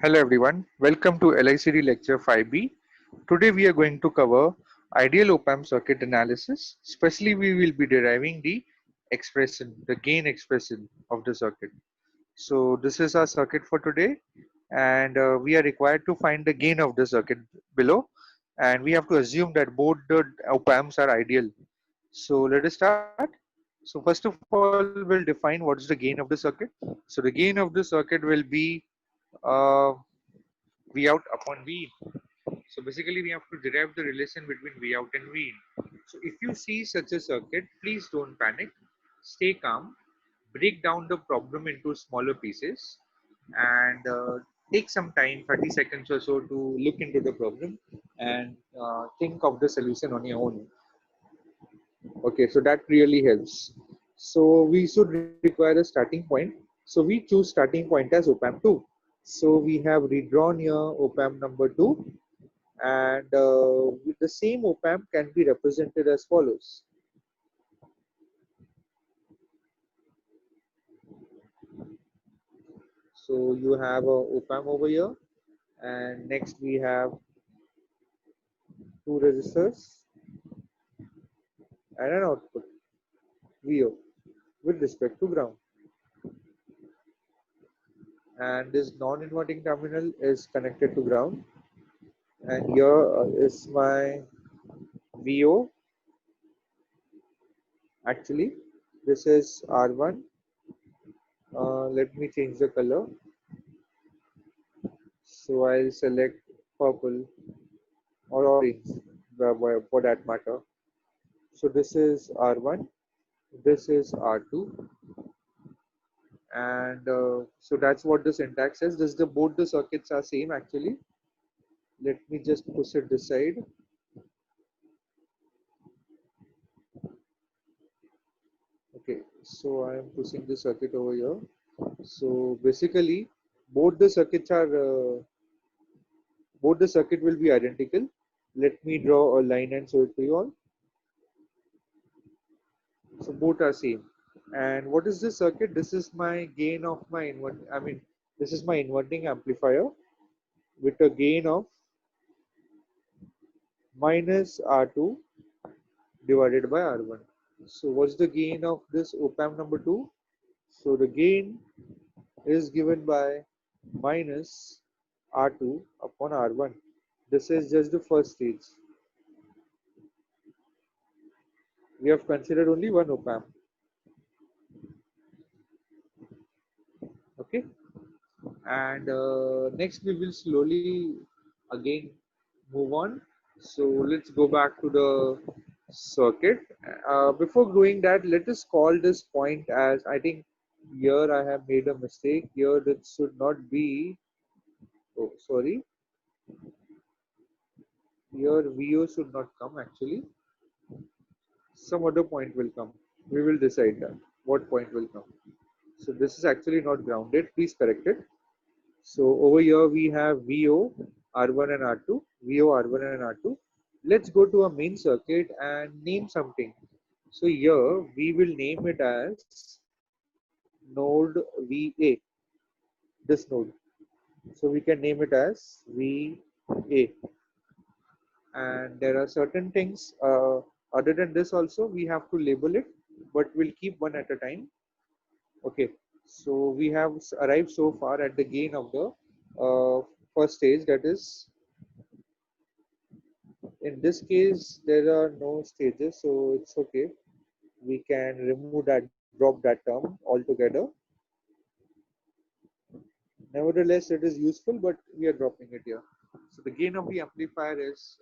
Hello everyone, welcome to LICD lecture 5B. Today we are going to cover ideal op-amp circuit analysis. Especially we will be deriving the expression, the gain expression of the circuit. So this is our circuit for today, and we are required to find the gain of the circuit below, and we have to assume that both the op-amps are ideal. So let us start. So first of all, we'll define what is the gain of the circuit. So the gain of the circuit will be uh, V out upon V in. So basically we have to derive the relation between V out and V in. So if you see such a circuit, please don't panic, stay calm, break down the problem into smaller pieces, and take some time, 30 seconds or so, to look into the problem and think of the solution on your own. Okay, so that really helps. So we should require a starting point. So we choose starting point as op-amp 2. So we have redrawn here op-amp number 2, and with the same op-amp can be represented as follows. So you have a op-amp over here, and next we have two resistors and an output VO with respect to ground. And this non-inverting terminal is connected to ground, and here is my VO. Actually, this is R1. Let me change the color. So I'll select purple or orange for that matter. So this is R1, this is R2, and so that's what the syntax says. Both the circuits are same actually. Let me just push it this side. Okay, so I am pushing the circuit over here. So basically, both the circuits are both the circuit will be identical. Let me draw a line and show it to you all. So both are same. And what is this circuit? This is my gain of my this is my inverting amplifier with a gain of minus R2 divided by R1. So what's the gain of this op-amp number 2? So the gain is given by minus R2 upon R1. This is just the first stage. We have considered only one op-amp. Okay. And next we will slowly again move on. So let's go back to the circuit. Before doing that, let us call this point as, I think here I have made a mistake. Here that should not be, oh sorry, here VO should not come actually. Some other point will come. We will decide that what point will come. So this is actually not grounded. Please correct it. So over here we have VO, R1 and R2, VO, R1 and R2. Let's go to a main circuit and name something. So here we will name it as node VA, this node. So we can name it as VA. And there are certain things other than this also we have to label it, but we'll keep one at a time. Okay, so we have arrived so far at the gain of the first stage, that is, in this case there are no stages, so it's okay. We can remove that, drop that term altogether. Nevertheless, it is useful, but we are dropping it here. So the gain of the amplifier is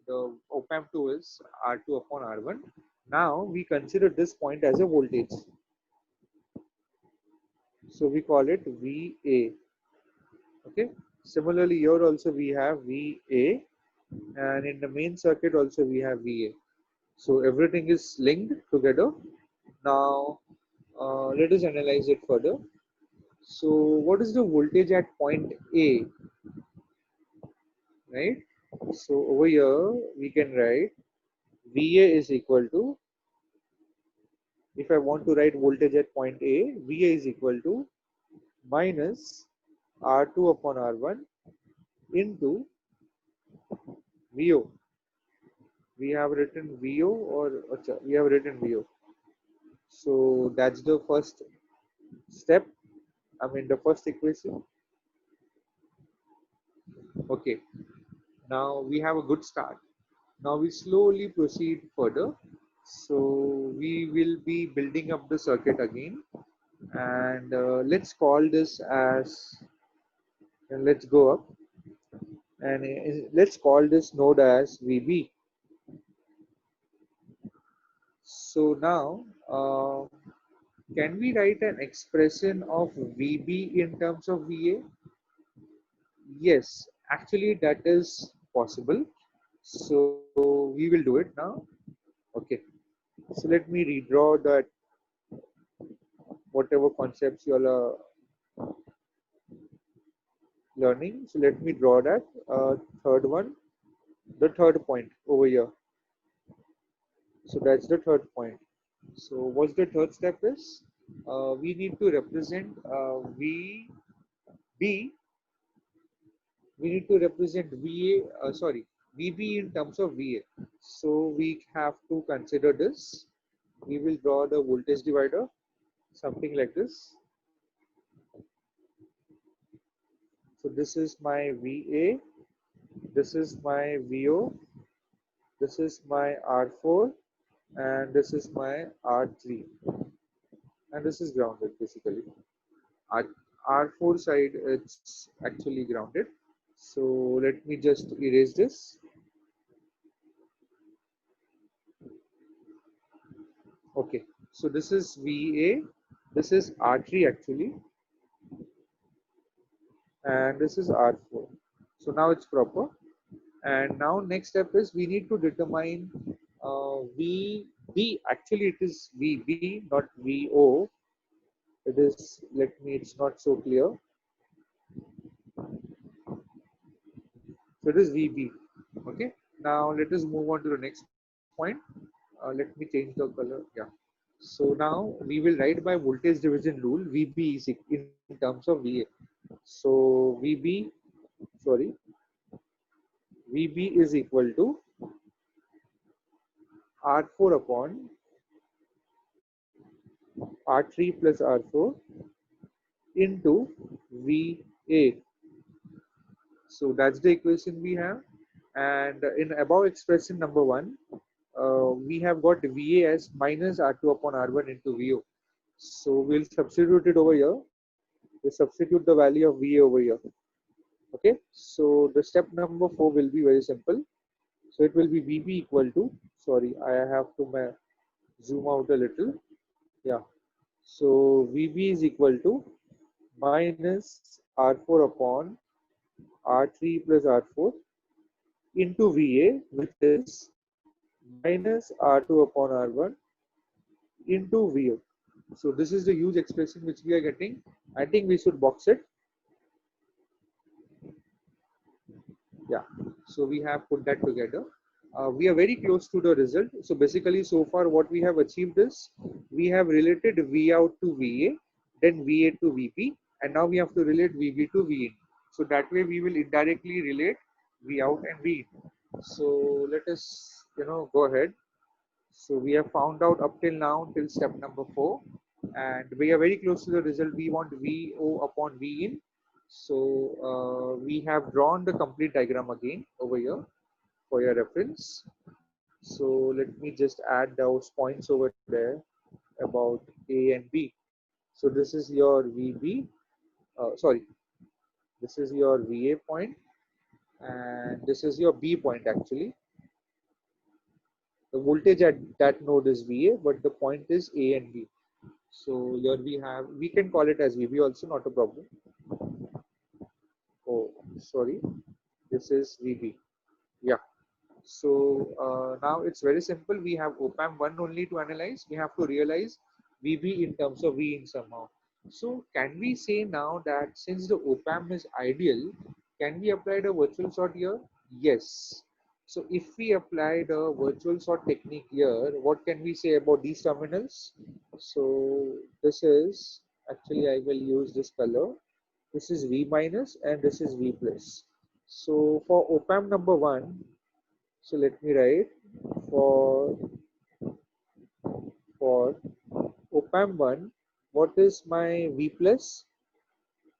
the op-amp 2 is R2 upon R1. Now we consider this point as a voltage. So we call it VA. Okay. Similarly, here also we have VA, and in the main circuit also we have VA. So everything is linked together. Now let us analyze it further. So what is the voltage at point A, right? So over here we can write VA is equal to, if I want to write voltage at point A, VA is equal to minus R2 upon R1 into VO. We have written VO or we have written VO. So that's the first step. I mean the first equation. Okay. Now we have a good start. Now we slowly proceed further. So we will be building up the circuit again, and let's call this as, and let's go up, and let's call this node as VB. So now, can we write an expression of VB in terms of VA? Yes, actually that is possible. So we will do it now. Okay. So let me redraw that whatever concepts you all are learning. So let me draw that third one, the third point over here. So that's the third point. So what's the third step is? We need to represent VB. We need to represent VB in terms of VA. So we have to consider this. We will draw the voltage divider, something like this. So this is my VA, this is my VO, this is my R4, and this is my R3, and this is grounded basically. R, R4 side it's actually grounded. So let me just erase this. Okay, so this is VA, this is R3 actually, and this is R4. So now it's proper. And now next step is we need to determine VB. Actually, it is VB, not VO. It is, let me, it's not so clear. So it is VB. Okay. Now let us move on to the next point. Let me change the color. Yeah. So now we will write by voltage division rule. VB is in terms of VA. So VB is equal to R4 upon R3 plus R4 into VA. So that's the equation we have. And in above expression number 1, we have got VA as minus R2 upon R1 into VO. So we'll substitute it over here. We substitute the value of VA over here. Okay. So the step number 4 will be very simple. So it will be VB equal to, sorry, I have to zoom out a little. Yeah. So VB is equal to minus R4 upon R3 plus R4 into VA, which is minus R2 upon R1 into VO. So this is the huge expression which we are getting. I think we should box it. Yeah. So we have put that together. We are very close to the result. So basically, so far what we have achieved is we have related V out to VA, then VA to VB, and now we have to relate VB to VIN. So that way we will indirectly relate V out and VIN. So let us, go ahead. So we have found out up till now till step number 4, and we are very close to the result. We want VO upon VIN. So we have drawn the complete diagram again over here for your reference. So let me just add those points over there about A and B. So this is your VB, sorry, this is your VA point, and this is your B point actually. The voltage at that node is VA, but the point is A and B. So here we can call it as VB also, not a problem. Oh, sorry, this is VB. Yeah. So now it's very simple. We have op-amp 1 only to analyze. We have to realize VB in terms of V in somehow. So can we say now that since the op-amp is ideal, can we apply the virtual sort here? Yes. So if we apply the virtual sort technique here, what can we say about these terminals? So this is, actually I will use this color. this is V minus, and this is V plus. So for op-amp number 1, so let me write for for op-amp 1, what is my V plus?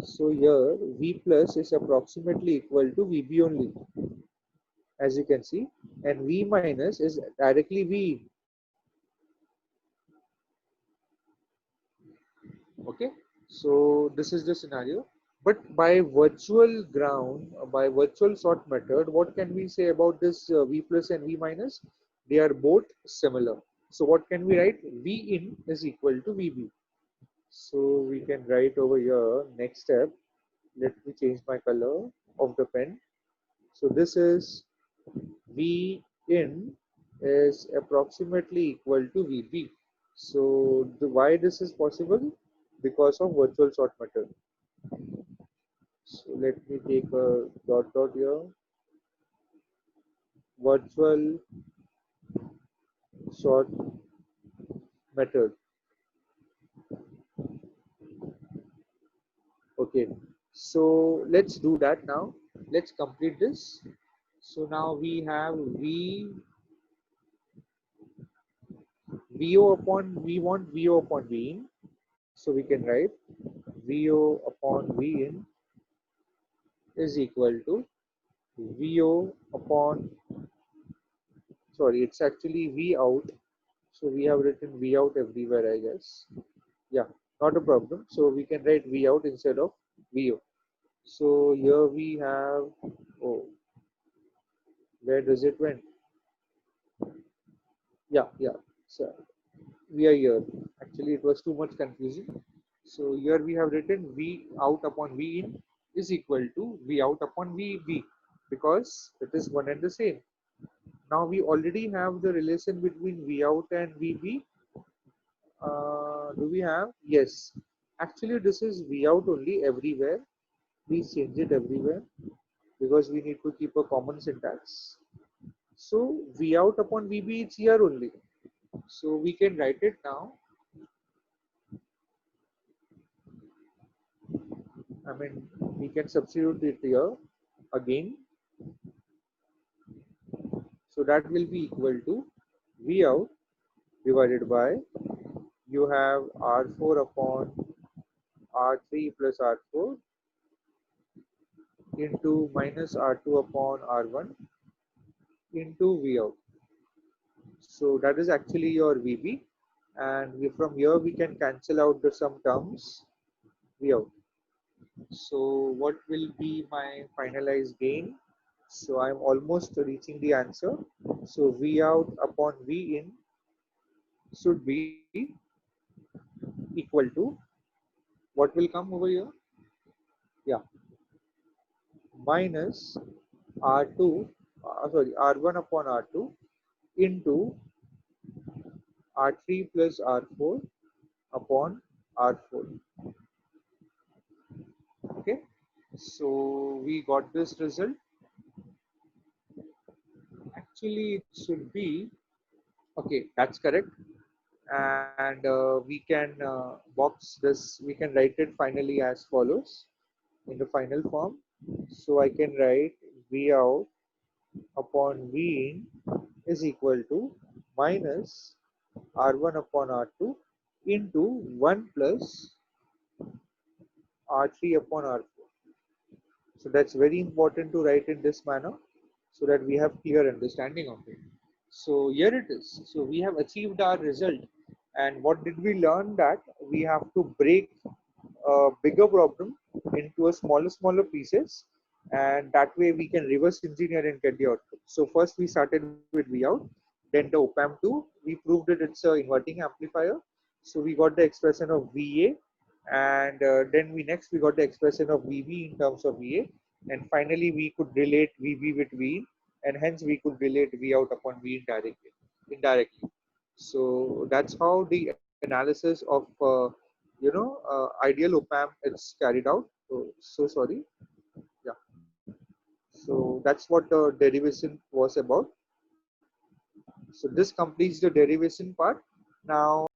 So here V plus is approximately equal to VB only, as you can see, and V minus is directly V. Okay, so this is the scenario. But by virtual ground, by virtual sort method, what can we say about this V plus and V minus? They are both similar. So what can we write? V in is equal to VB. So we can write over here, next step, let me change my color of the pen. So this is V in is approximately equal to VB. So why this is possible? Because of virtual sort method. So let me take a dot here. Virtual sort method. Okay. So let's do that now. Let's complete this. So now we have VO upon we want VO upon V in. So we can write VO upon V in is equal to VO upon, sorry, it's actually V out. So we have written V out everywhere, I guess. Yeah, not a problem. So we can write V out instead of VO. So here we have, oh, where does it went? Yeah. So we are here. Actually, it was too much confusing. So here we have written V out upon V in is equal to V out upon VB, because it is one and the same. Now we already have the relation between V out and VB. Do we have? Yes. Actually, this is V out only everywhere. Please change it everywhere because we need to keep a common syntax. So V out upon VB is here only. So we can write it now. I mean, we can substitute it here again. So that will be equal to V out divided by, you have R4 upon R3 plus R4 into minus R2 upon R1 into V out. So that is actually your VB, and from here we can cancel out the some terms V out. So what will be my finalized gain? So I'm almost reaching the answer. So V out upon V in should be equal to, what will come over here? Yeah, minus R2, sorry, R1 upon R2 into R3 plus R4 upon R4. Okay, so we got this result. Actually, it should be, okay, that's correct. And we can box this, we can write it finally as follows in the final form. So I can write V out upon V in is equal to minus R1 upon R2 into 1 plus R3 upon R4. So that's very important to write in this manner so that we have clear understanding of it. So here it is. So we have achieved our result. And what did we learn? That we have to break a bigger problem into a smaller pieces, and that way we can reverse engineer and get the output. So first we started with V out, then the op-amp 2, we proved that it's a inverting amplifier. So we got the expression of VA, and then we got the expression of VB in terms of VA, and finally we could relate VB with V in, and hence we could relate V out upon V in indirectly. So that's how the analysis of ideal op-amp is carried out. So sorry. Yeah. So that's what the derivation was about. So this completes the derivation part. Now